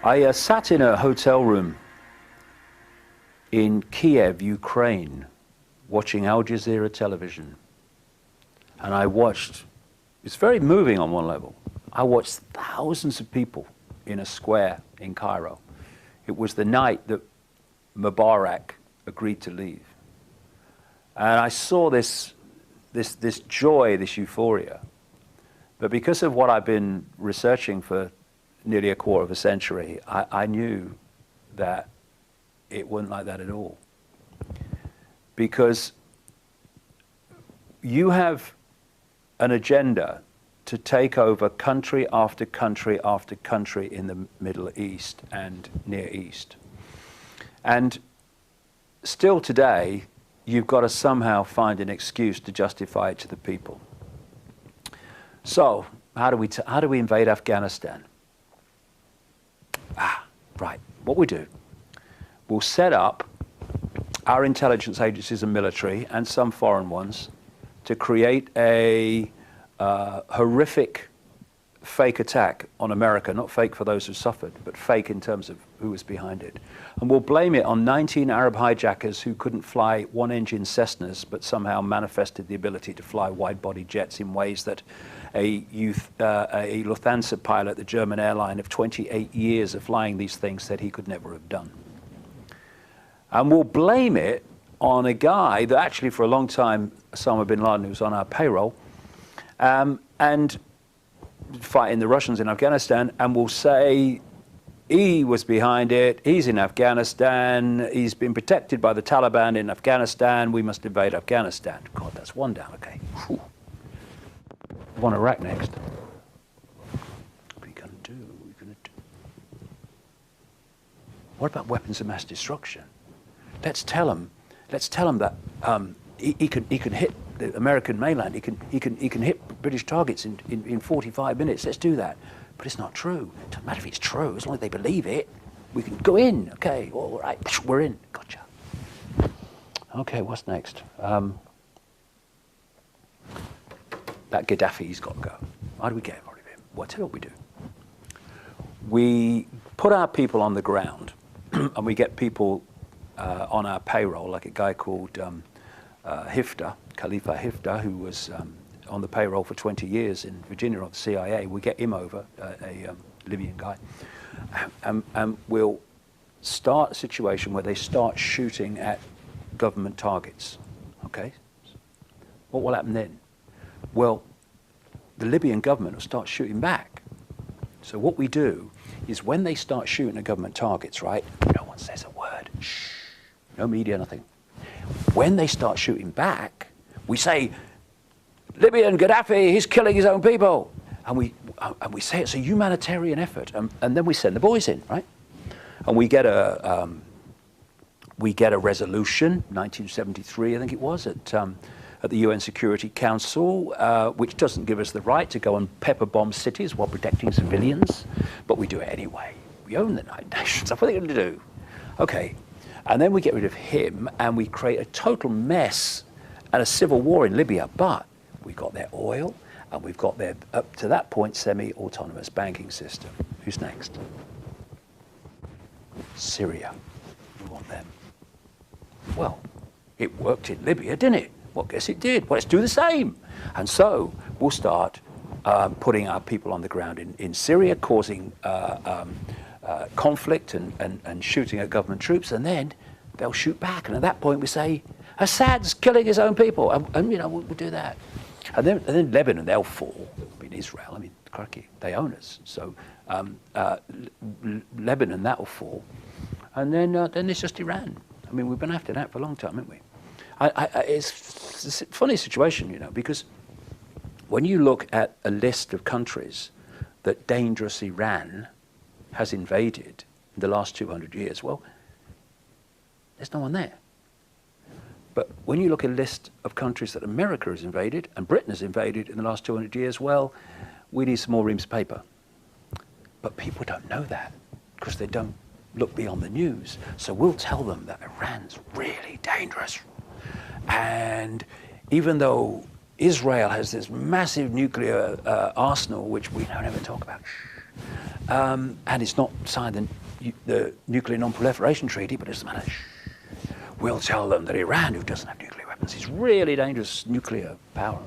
I sat in a hotel room in Kiev, Ukraine, watching Al Jazeera television. And I watched, it's very moving on one level. I watched thousands of people in a square in Cairo. It was the night that Mubarak agreed to leave. And I saw this joy, this euphoria. But because of what I've been researching for nearly a quarter of a century, I knew that it wasn't like that at all. Because you have an agenda to take over country after country after country in the Middle East and Near East. And still today, you've got to somehow find an excuse to justify it to the people. So, how do we invade Afghanistan? Right. What we do, we'll set up our intelligence agencies and military, and some foreign ones, to create a horrific fake attack on America, not fake for those who suffered, but fake in terms of who was behind it. And we'll blame it on 19 Arab hijackers who couldn't fly one-engine Cessnas, but somehow manifested the ability to fly wide-body jets in ways that a Lufthansa pilot, the German airline of 28 years of flying these things, said he could never have done. And we'll blame it on a guy that actually for a long time, Osama bin Laden, who was on our payroll, and fighting the Russians in Afghanistan, and we'll say he was behind it, he's in Afghanistan, he's been protected by the Taliban in Afghanistan, we must invade Afghanistan. God, that's one down, okay. Whew. Want Iraq next. What are we going to do? What are we going to do? What about weapons of mass destruction? Let's tell him that he can hit the American mainland. He can hit British targets in 45 minutes. Let's do that. But it's not true. It doesn't matter if it's true, as long as they believe it. We can go in. Okay, all right, we're in. Gotcha. Okay, what's next? That Gaddafi's got to go. How do we get rid of him? Well, tell you what we do. We put our people on the ground, and we get people on our payroll, like a guy called Khalifa Hifter, who was on the payroll for 20 years in Virginia of the CIA. We get him over, a Libyan guy, and we'll start a situation where they start shooting at government targets. Okay? What will happen then? Well, the Libyan government will start shooting back. So what we do is when they start shooting at government targets, right, no one says a word. Shh. No media, nothing. When they start shooting back, we say, Libyan Gaddafi, he's killing his own people. And we say it's a humanitarian effort. And then we send the boys in, right? And we get a resolution, 1973, I think it was, at the UN Security Council, which doesn't give us the right to go and pepper bomb cities while protecting civilians, but we do it anyway. We own the United Nations. That's what they're going to do. Okay. And then we get rid of him, and we create a total mess and a civil war in Libya. But we've got their oil, and we've got their, up to that point, semi-autonomous banking system. Who's next? Syria. We want them. Well, it worked in Libya, didn't it? Well, guess it did. Well, let's do the same. And so we'll start putting our people on the ground in Syria, causing conflict and shooting at government troops, and then they'll shoot back. And at that point we say, Assad's killing his own people, and you know, we'll do that. And then Lebanon, they'll fall. I mean, Israel, I mean, crikey, they own us. So Lebanon, that'll fall. And then it's just Iran. I mean, we've been after that for a long time, haven't we? It's a funny situation, you know, because when you look at a list of countries that dangerous Iran has invaded in the last 200 years, well, there's no one there. But when you look at a list of countries that America has invaded and Britain has invaded in the last 200 years, well, we need some more reams of paper. But people don't know that because they don't look beyond the news. So we'll tell them that Iran's really dangerous. And even though Israel has this massive nuclear arsenal, which we don't ever talk about, And it's not signed the Nuclear Non-Proliferation Treaty, but it's a matter, we'll tell them that Iran, who doesn't have nuclear weapons, is really dangerous nuclear power.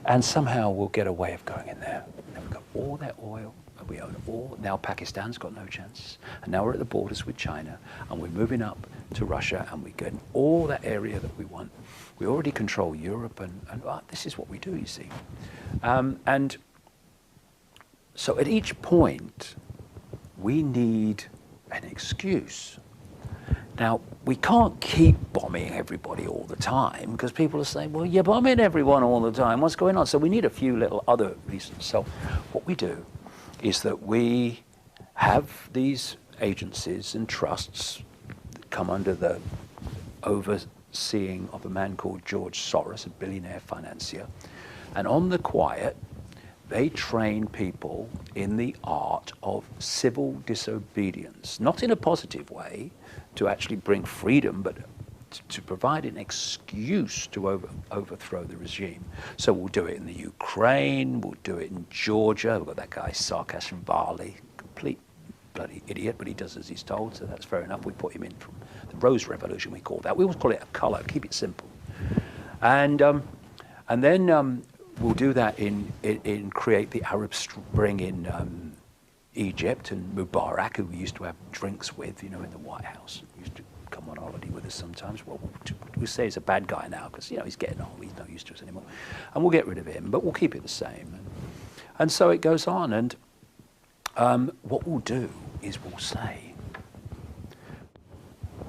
And somehow we'll get a way of going in there. And we've got all that oil, and we own all. Now Pakistan's got no chance. And now we're at the borders with China, and we're moving up to Russia, and we get all that area that we want. We already control Europe, and this is what we do, you see. And so at each point, we need an excuse. Now, we can't keep bombing everybody all the time, because people are saying, well, you're bombing everyone all the time. What's going on? So we need a few little other reasons. So what we do is that we have these agencies and trusts that come under the overseeing of a man called George Soros, a billionaire financier. And on the quiet, they train people in the art of civil disobedience, not in a positive way to actually bring freedom, but to provide an excuse to overthrow the regime. So we'll do it in the Ukraine, we'll do it in Georgia. We've got that guy, Saakashvili, complete bloody idiot, but he does as he's told, so that's fair enough. We put him in from the Rose Revolution, we call that. We always call it a colour, keep it simple. And then we'll do that in create the Arab Spring in Egypt, and Mubarak, who we used to have drinks with, in the White House, used to come on holiday with us sometimes. Well, we say he's a bad guy now because he's getting old, he's not used to us anymore, and we'll get rid of him, but we'll keep it the same. And so it goes on. And what we'll do is we'll say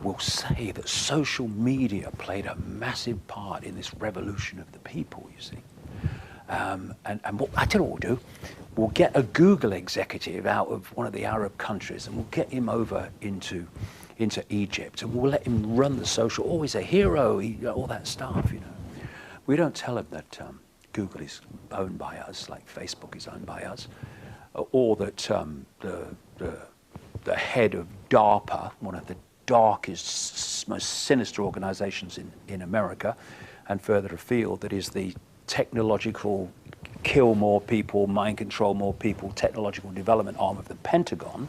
that social media played a massive part in this revolution of the people, you see. And what, I tell you what we'll do, we'll get a Google executive out of one of the Arab countries, and we'll get him over into Egypt, and we'll let him run the social, he's a hero, all that stuff, We don't tell him that Google is owned by us, like Facebook is owned by us, or that the head of DARPA, one of the darkest, most sinister organizations in America, and further afield, that is the technological kill more people, mind control more people, technological development arm of the Pentagon.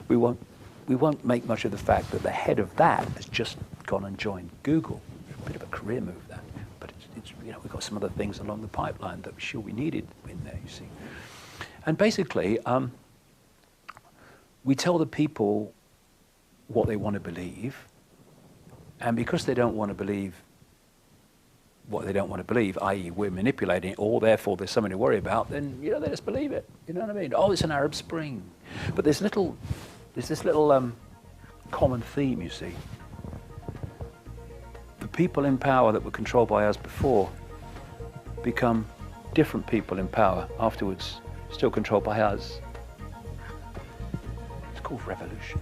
We won't make much of the fact that the head of that has just gone and joined Google. A bit of a career move, that, but it's we've got some other things along the pipeline that we needed in there, you see. And basically, we tell the people what they want to believe, and because they don't want to believe what they don't want to believe, i.e. we're manipulating it, or therefore there's something to worry about, then they just believe it. You know what I mean? Oh, it's an Arab Spring. But there's this little common theme, you see. The people in power that were controlled by us before become different people in power afterwards, still controlled by us. It's called revolution.